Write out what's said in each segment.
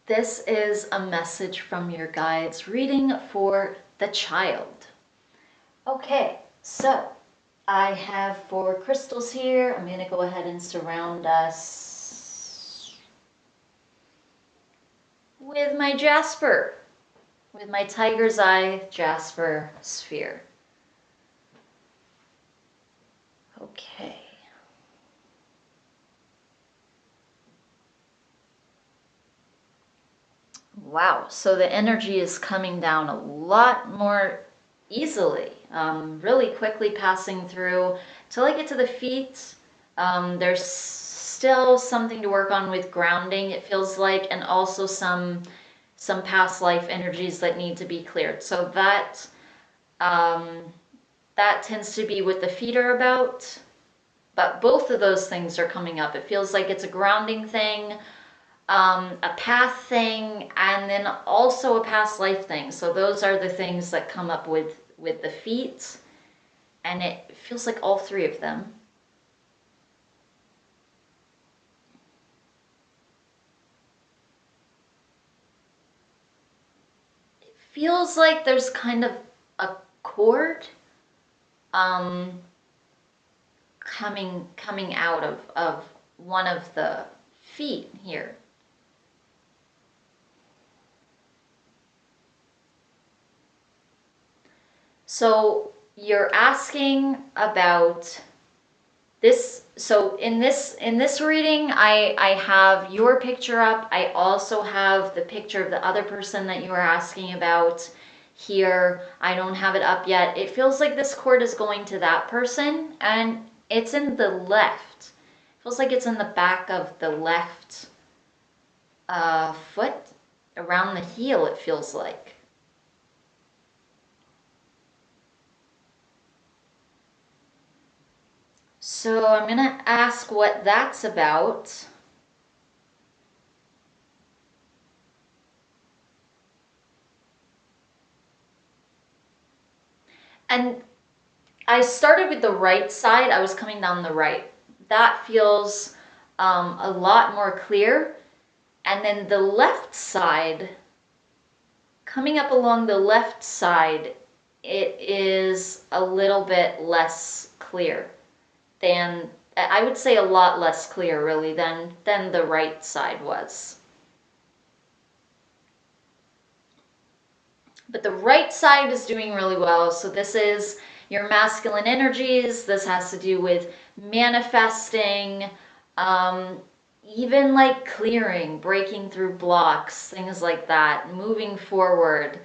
This is a message from your guides reading for the child. Okay, so I have 4 crystals here. I'm going to go ahead and surround us with my jasper, with my tiger's eye jasper sphere. Okay. Wow, so the energy is coming down a lot more easily, really quickly passing through. Till I get to the feet, there's still something to work on with grounding, it feels like, and also some past life energies that need to be cleared. So that that tends to be what the feet are about, but both of those things are coming up. It feels like it's a grounding thing, a path thing, and then also a past life thing. So those are the things that come up with the feet, and it feels like all 3 of them. It feels like there's kind of a cord coming out of one of the feet here. So you're asking about this. So in this reading, I have your picture up. I also have the picture of the other person that you were asking about here. I don't have it up yet. It feels like this cord is going to that person, and it's in the left. It feels like it's in the back of the left foot, around the heel, it feels like. So I'm going to ask what that's about. And I started with the right side. I was coming down the right. That feels a lot more clear. And then the left side, coming up along the left side, it is a little bit less clear than, I would say a lot less clear really than the right side was. But the right side is doing really well. So this is your masculine energies. This has to do with manifesting, even like clearing, breaking through blocks, things like that, moving forward.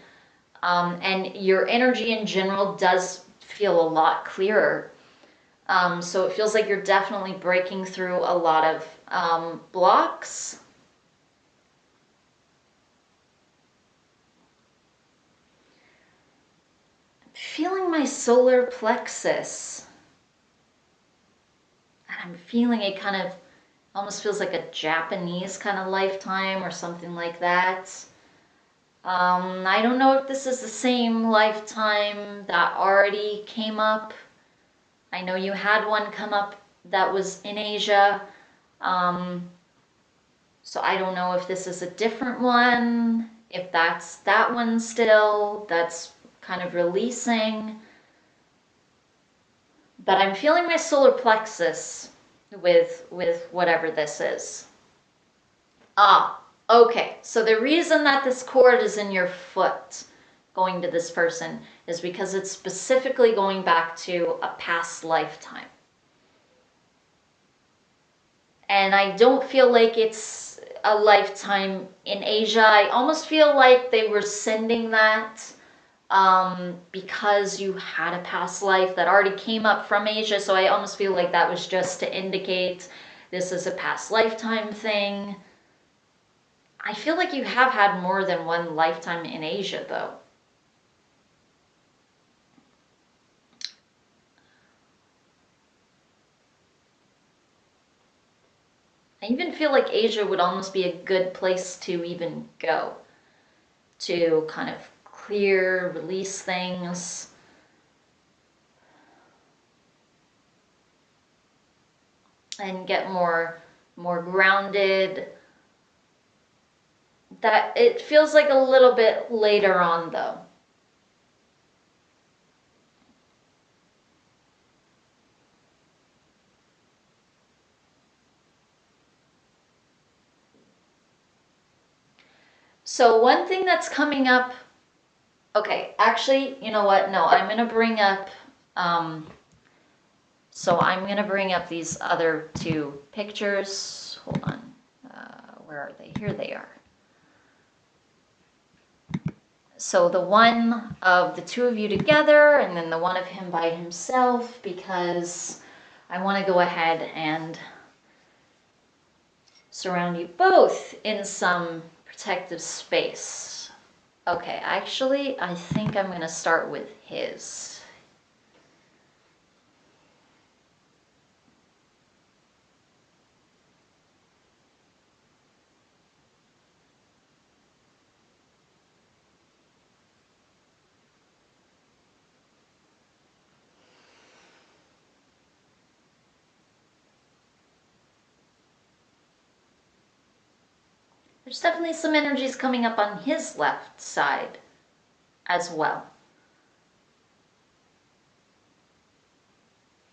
And your energy in general does feel a lot clearer. So it feels like you're definitely breaking through a lot of blocks. Feeling my solar plexus. And I'm feeling it kind of almost feels like a Japanese kind of lifetime or something like that. I don't know if this is the same lifetime that already came up. I know you had one come up that was in Asia. So I don't know if this is a different one, if that's that one still, that's kind of releasing. But I'm feeling my solar plexus with whatever this is. Ah, okay. So the reason that this cord is in your foot going to this person is because it's specifically going back to a past lifetime. And I don't feel like it's a lifetime in Asia. I almost feel like they were sending that because you had a past life that already came up from Asia. So I almost feel like that was just to indicate this is a past lifetime thing. I feel like you have had more than one lifetime in Asia, though. I even feel like Asia would almost be a good place to even go to kind of clear, release things. And get more grounded. That it feels like a little bit later on though. So one thing that's coming up, okay, actually, you know what? No, I'm gonna bring up, so I'm gonna bring up these other two pictures. Hold on, where are they? Here they are. So the one of the two of you together, and then the one of him by himself, because I want to go ahead and surround you both in some protective space. Okay, actually, I think I'm going to start with his. There's definitely some energies coming up on his left side as well.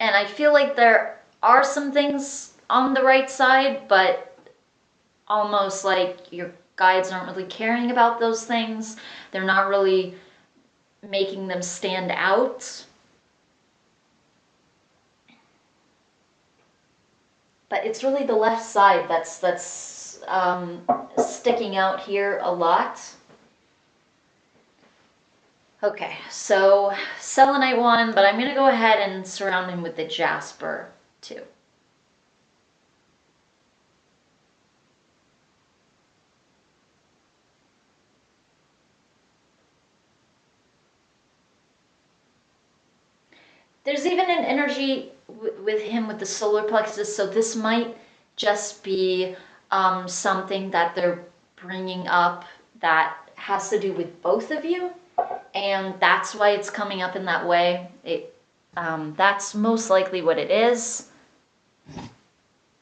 And I feel like there are some things on the right side, but almost like your guides aren't really caring about those things. They're not really making them stand out. But it's really the left side that's sticking out here a lot. Okay, so selenite one, but I'm going to go ahead and surround him with the jasper too. There's even an energy with him with the solar plexus, so this might just be something that they're bringing up that has to do with both of you, and that's why it's coming up in that way. That's most likely what it is.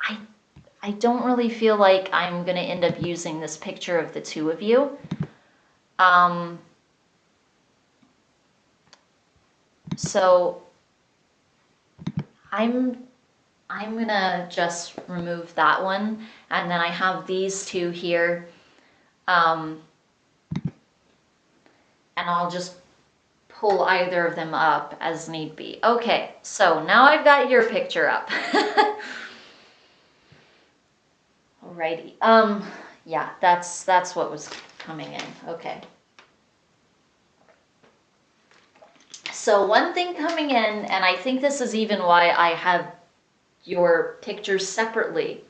I don't really feel like I'm going to end up using this picture of the two of you. So I'm gonna just remove that one, and then I have these two here, and I'll just pull either of them up as need be. Okay, so now I've got your picture up. Alrighty. Yeah, that's what was coming in. Okay. So one thing coming in, and I think this is even why I have your pictures separately,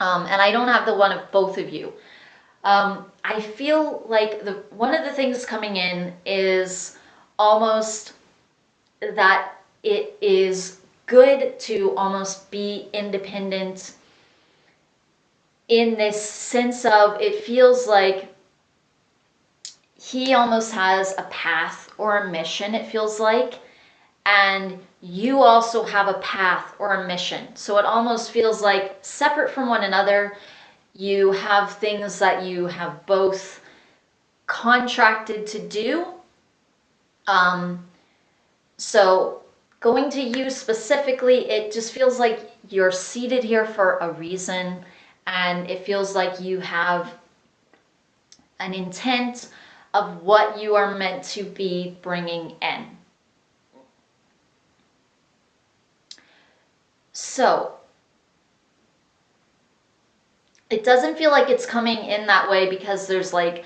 and I don't have the one of both of you. I feel like one of the things coming in is almost that it is good to almost be independent in this sense of it feels like he almost has a path or a mission, it feels like, and you also have a path or a mission. So it almost feels like separate from one another. You have things that you have both contracted to do. So going to you specifically, it just feels like you're seated here for a reason, and it feels like you have an intent of what you are meant to be bringing in. So it doesn't feel like it's coming in that way because there's like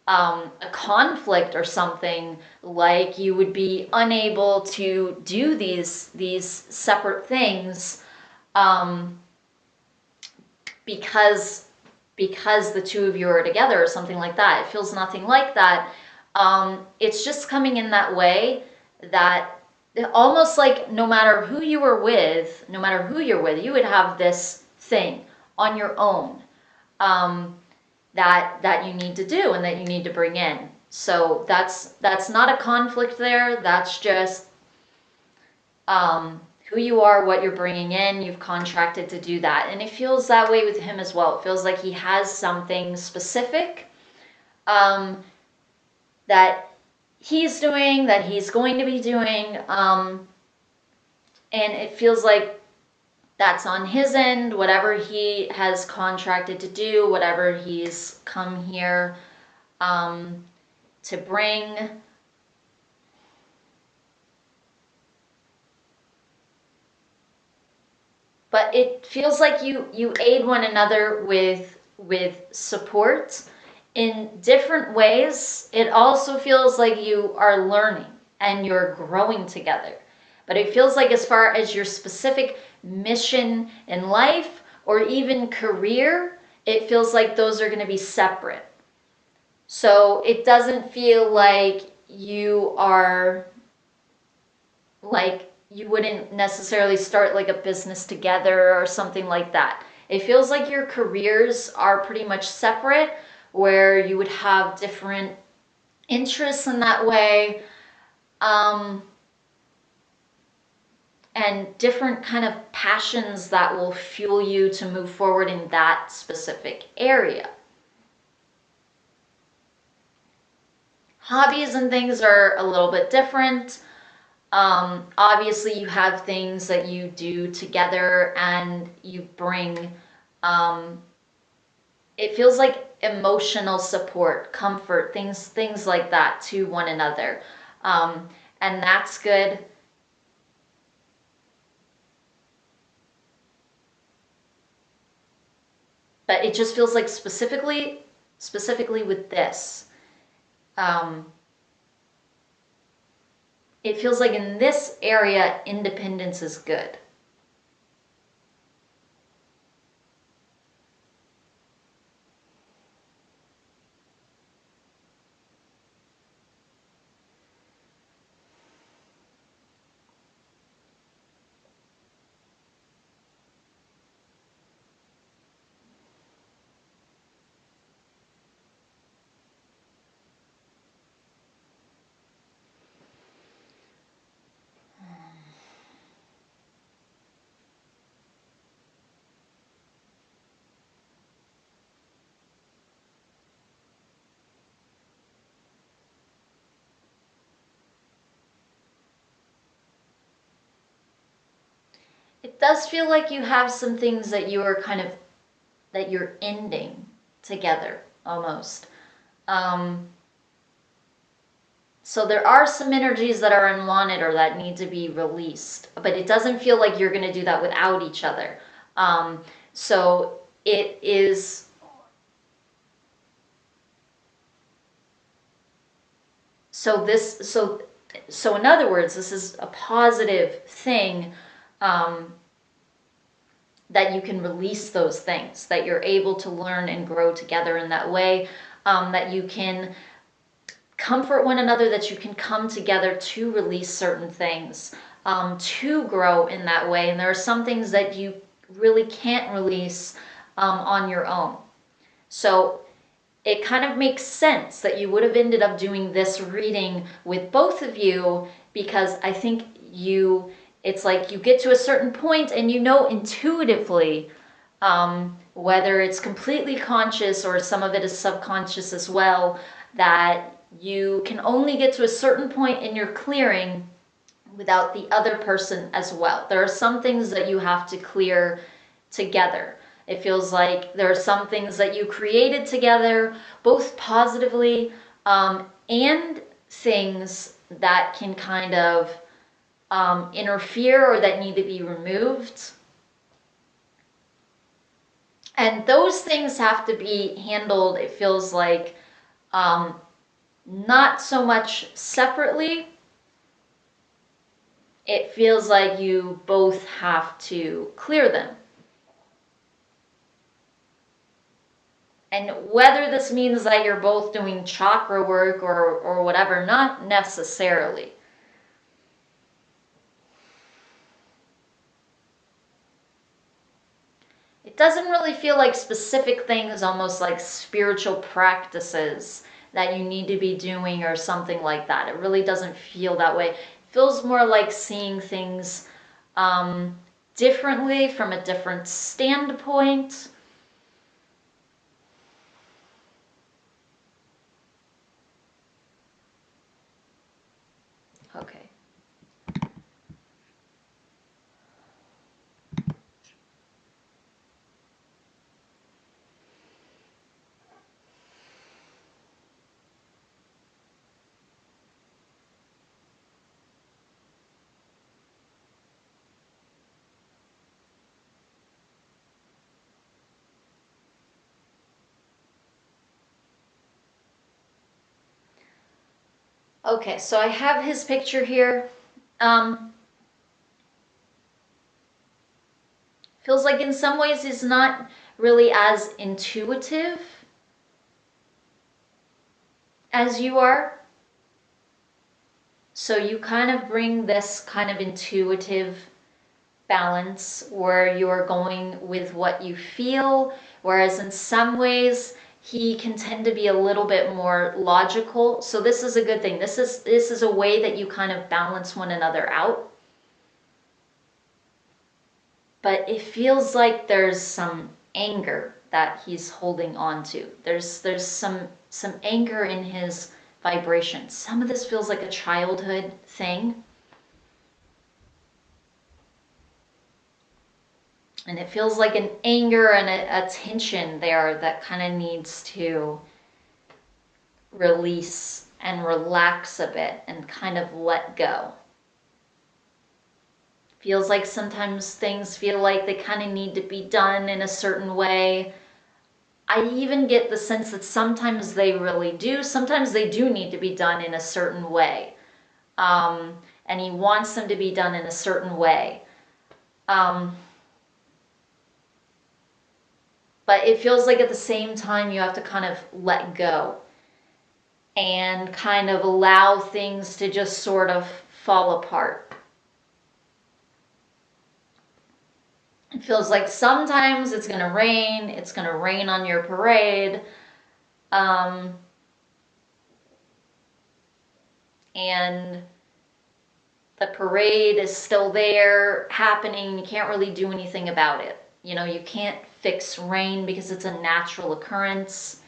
a conflict or something, like you would be unable to do these separate things because the two of you are together or something like that. It feels nothing like that. It's just coming in that way that almost like no matter who you were with, no matter who you're with, you would have this thing on your own that you need to do and that you need to bring in. So that's not a conflict there. That's just who you are, what you're bringing in. You've contracted to do that, and it feels that way with him as well. It feels like he has something specific that he's doing, that he's going to be doing, and it feels like that's on his end, whatever he has contracted to do, whatever he's come here to bring. But it feels like you aid one another with support in different ways. It also feels like you are learning and you're growing together. But it feels like as far as your specific mission in life or even career, it feels like those are going to be separate. So it doesn't feel like you are like you wouldn't necessarily start like a business together or something like that. It feels like your careers are pretty much separate, where you would have different interests in that way, and different kind of passions that will fuel you to move forward in that specific area. Hobbies and things are a little bit different. Obviously, you have things that you do together and you bring, it feels like emotional support, comfort, things like that to one another. And that's good. But it just feels like specifically with this, it feels like in this area, independence is good. It does feel like you have some things that you are kind of, that you're ending together almost. So there are some energies that are unwanted or that need to be released, but it doesn't feel like you're going to do that without each other. So it is. So in other words, this is a positive thing, that you can release those things, that you're able to learn and grow together in that way, that you can comfort one another, that you can come together to release certain things, to grow in that way. And there are some things that you really can't release on your own. So it kind of makes sense that you would have ended up doing this reading with both of you, because I think it's like you get to a certain point and you know intuitively, whether it's completely conscious or some of it is subconscious as well, that you can only get to a certain point in your clearing without the other person as well. There are some things that you have to clear together. It feels like there are some things that you created together, both positively, and things that can kind of interfere or that need to be removed. And those things have to be handled, it feels like, not so much separately. It feels like you both have to clear them. And whether this means that you're both doing chakra work or whatever, not necessarily. It doesn't really feel like specific things, almost like spiritual practices that you need to be doing or something like that. It really doesn't feel that way. It feels more like seeing things differently, from a different standpoint. Okay, so I have his picture here. Feels like in some ways he's not really as intuitive as you are. So you kind of bring this kind of intuitive balance where you're going with what you feel, whereas in some ways he can tend to be a little bit more logical. So this is a good thing. This is a way that you kind of balance one another out. But it feels like there's some anger that he's holding on to. There's some anger in his vibration. Some of this feels like a childhood thing. And it feels like an anger and a tension there that kind of needs to release and relax a bit and kind of let go. Feels like sometimes things feel like they kind of need to be done in a certain way. I even get the sense that sometimes they really do. Sometimes they do need to be done in a certain way. And he wants them to be done in a certain way. But it feels like at the same time you have to kind of let go and kind of allow things to just sort of fall apart. It feels like sometimes it's going to rain. It's going to rain on your parade. And the parade is still there happening. You can't really do anything about it. You know, you can't fix rain because it's a natural occurrence.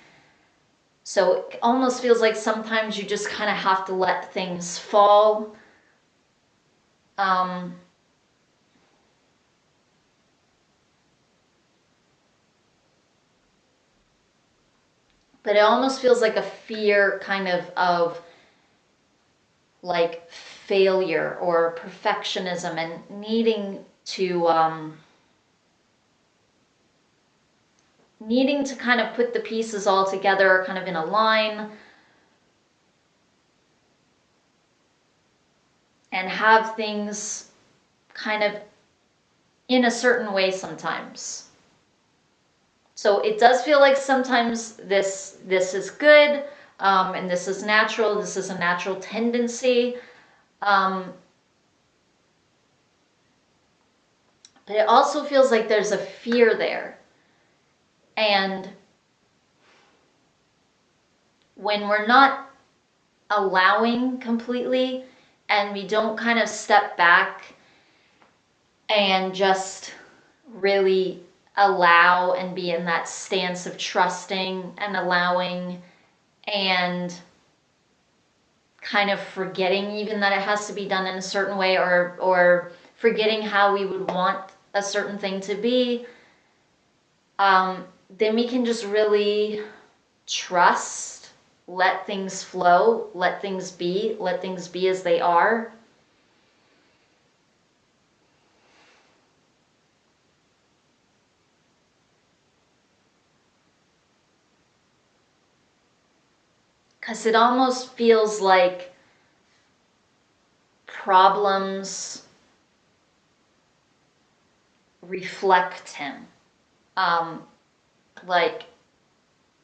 So it almost feels like sometimes you just kind of have to let things fall. But it almost feels like a fear kind of like failure or perfectionism and needing to kind of put the pieces all together kind of in a line and have things kind of in a certain way sometimes. So it does feel like sometimes this is good, and this is natural. This is a natural tendency. But it also feels like there's a fear there. And when we're not allowing completely and we don't kind of step back and just really allow and be in that stance of trusting and allowing and kind of forgetting even that it has to be done in a certain way, or forgetting how we would want a certain thing to be, then we can just really trust, let things flow, let things be as they are. Because it almost feels like problems reflect him.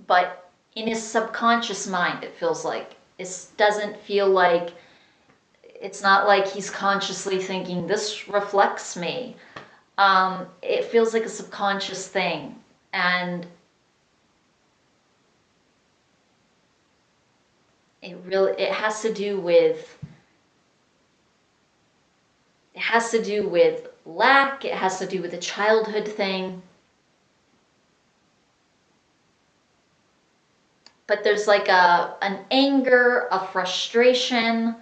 But in his subconscious mind, it feels like it doesn't feel like, it's not like he's consciously thinking, this reflects me. It feels like a subconscious thing. And it has to do with lack. It has to do with a childhood thing. But there's like an anger, a frustration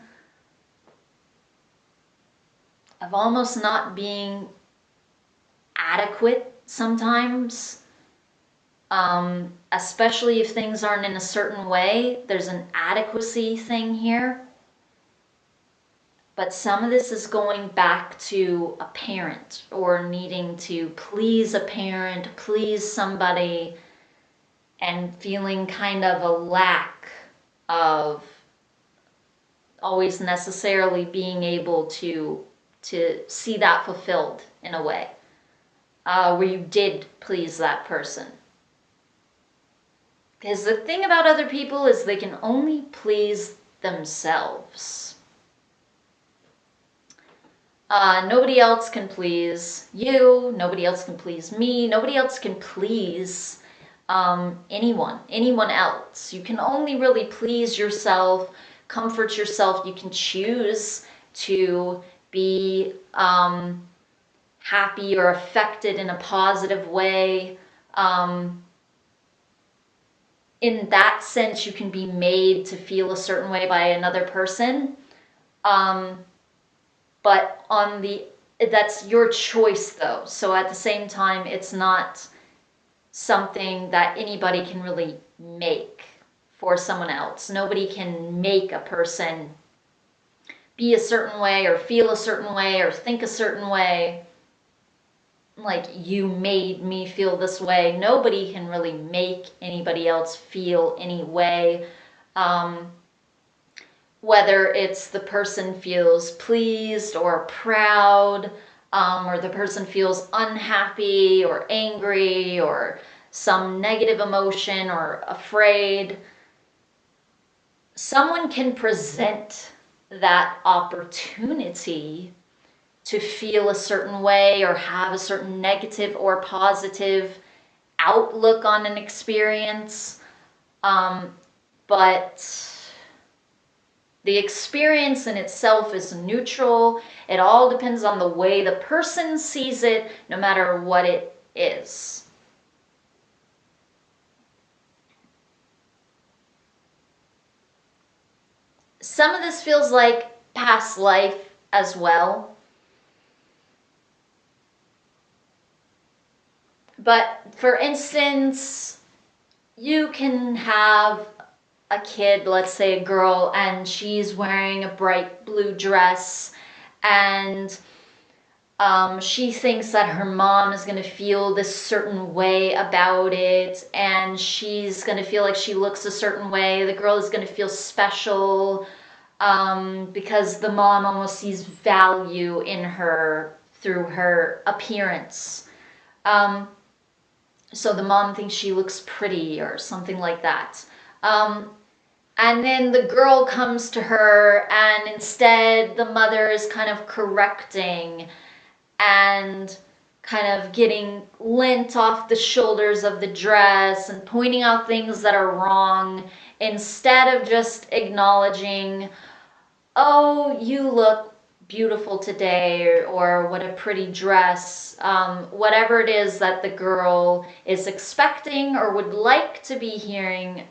of almost not being adequate sometimes. Especially if things aren't in a certain way. There's an adequacy thing here. But some of this is going back to a parent, or needing to please a parent, please somebody, and feeling kind of a lack of always necessarily being able to see that fulfilled in a way, where you did please that person. Because the thing about other people is they can only please themselves. Nobody else can please you. Nobody else can please me. Nobody else can please anyone else. You can only really please yourself, comfort yourself. You can choose to be happy or affected in a positive way. In that sense, you can be made to feel a certain way by another person. But that's your choice though. So at the same time, it's not something that anybody can really make for someone else. Nobody can make a person be a certain way or feel a certain way or think a certain way. Like, you made me feel this way. Nobody can really make anybody else feel any way. Whether it's the person feels pleased or proud, or the person feels unhappy or angry or some negative emotion or afraid. Someone can present that opportunity to feel a certain way or have a certain negative or positive outlook on an experience. But the experience in itself is neutral. It all depends on the way the person sees it, no matter what it is. Some of this feels like past life as well. But for instance, you can have a kid, let's say a girl, and she's wearing a bright blue dress, and she thinks that her mom is going to feel this certain way about it, and she's going to feel like she looks a certain way. The girl is going to feel special because the mom almost sees value in her through her appearance. So the mom thinks she looks pretty or something like that. And then the girl comes to her, and instead the mother is kind of correcting and kind of getting lint off the shoulders of the dress and pointing out things that are wrong, instead of just acknowledging, oh, you look beautiful today, or what a pretty dress, whatever it is that the girl is expecting or would like to be hearing.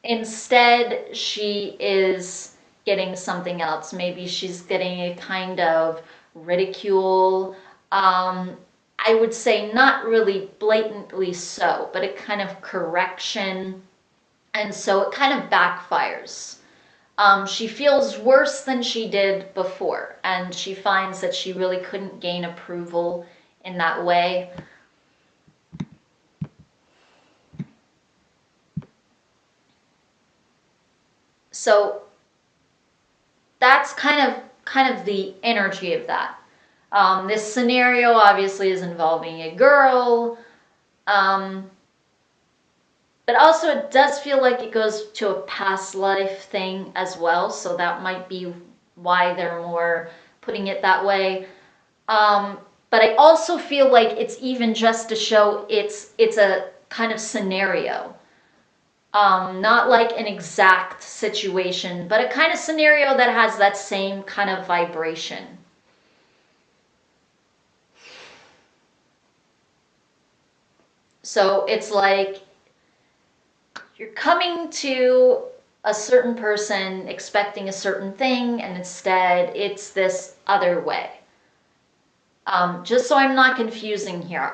Instead, she is getting something else. Maybe she's getting a kind of ridicule. I would say not really blatantly so, but a kind of correction. And so it kind of backfires. She feels worse than she did before, and she finds that she really couldn't gain approval in that way. So that's kind of the energy of that. This scenario obviously is involving a girl, but also it does feel like it goes to a past life thing as well, so that might be why they're more putting it that way. But I also feel like it's even just to show it's a kind of scenario. Not like an exact situation, but a kind of scenario that has that same kind of vibration. So it's like you're coming to a certain person expecting a certain thing, and instead it's this other way. Just so I'm not confusing here,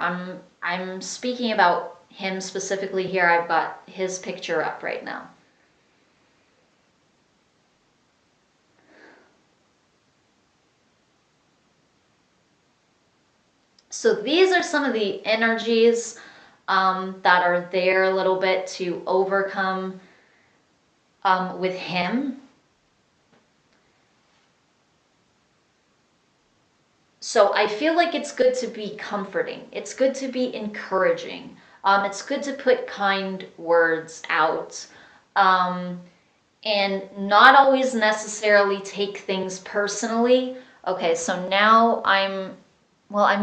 I'm speaking about him specifically here. I've got his picture up right now. So these are some of the energies that are there a little bit to overcome with him. So I feel like it's good to be comforting. It's good to be encouraging. It's good to put kind words out. Um, and not always necessarily take things personally. Okay, so now I'm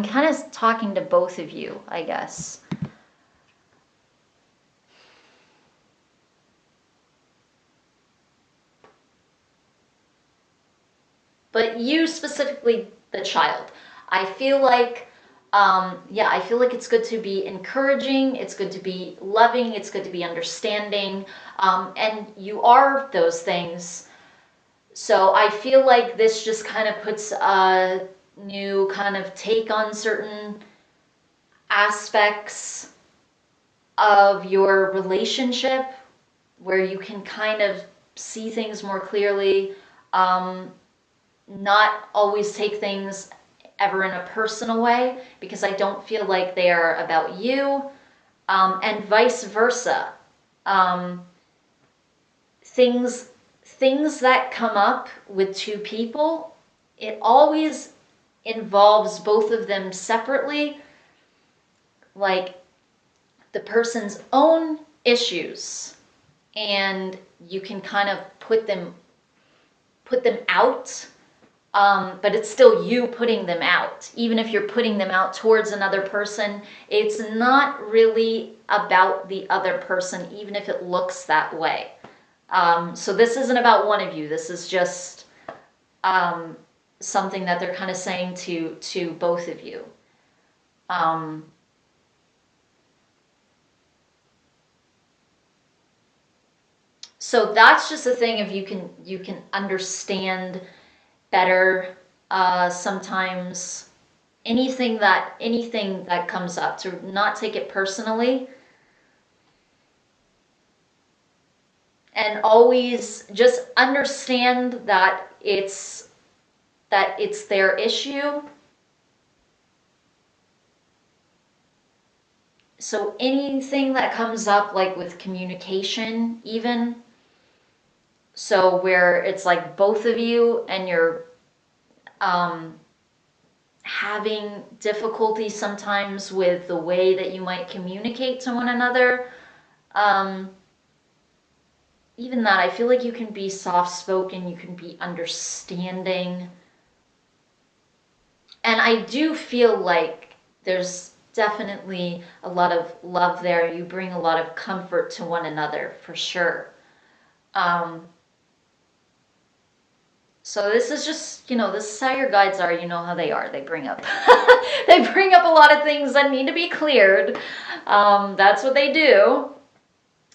kind of talking to both of you, I guess. But you specifically, the child. I feel like, yeah, I feel like it's good to be encouraging, it's good to be loving, it's good to be understanding, and you are those things. So I feel like this just kind of puts a new kind of take on certain aspects of your relationship where you can kind of see things more clearly. Um, Not always take things ever in a personal way because I don't feel like they are about you, and vice versa. Um, things things that come up with two people, it always involves both of them separately, like the person's own issues, and you can kind of put them out. But it's still you putting them out. Even if you're putting them out towards another person, it's not really about the other person, even if it looks that way. So this isn't about one of you. This is just something that they're kind of saying to both of you. Um, so that's just a thing if you can understand better sometimes anything that comes up, to not take it personally, and always just understand that it's their issue. So anything that comes up, like with communication even, so where it's like both of you and you're um, having difficulty sometimes with the way that you might communicate to one another, um, even that, I feel like you can be soft spoken, you can be understanding. And I do feel like there's definitely a lot of love there. You bring a lot of comfort to one another for sure. Um, so this is just, this is how your guides are. You know how they are. They bring up, they bring up a lot of things that need to be cleared. That's what they do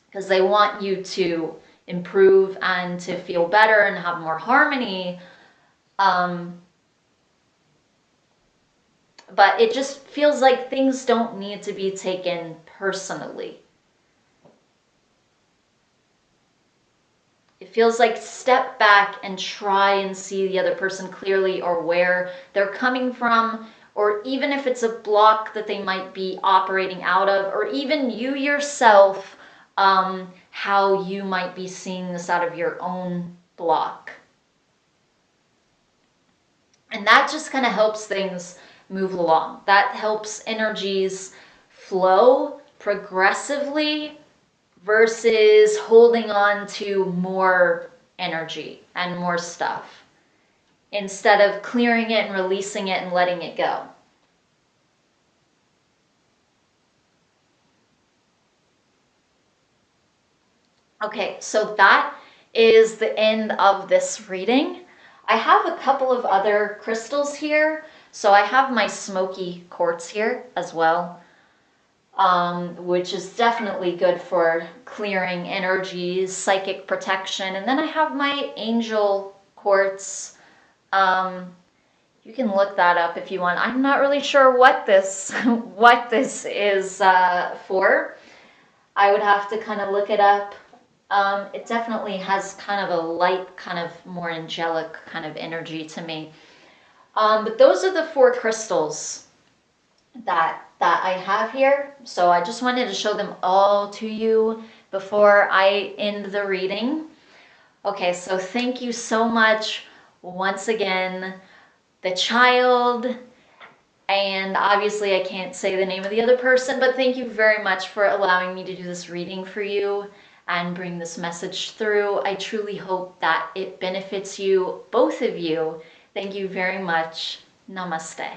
because they want you to improve and to feel better and have more harmony. Um, but it just feels like things don't need to be taken personally. It feels like step back and try and see the other person clearly, or where they're coming from, or even if it's a block that they might be operating out of, or even you yourself, how you might be seeing this out of your own block. And that just kind of helps things move along. That helps energies flow progressively versus holding on to more energy and more stuff instead of clearing it and releasing it and letting it go. Okay, so that is the end of this reading. I have a couple of other crystals here. So I have my smoky quartz here as well, which is definitely good for clearing energies, psychic protection. And then I have my angel quartz. You can look that up if you want. I'm not really sure what this what this is for. I would have to kind of look it up. It definitely has kind of a light, kind of more angelic kind of energy to me. But those are the four crystals that I have here. So I just wanted to show them all to you before I end the reading. Okay, so thank you so much once again. The child, And obviously, I can't say the name of the other person, but thank you very much for allowing me to do this reading for you and bring this message through. I truly hope that it benefits you, both of you. Thank you very much. Namaste.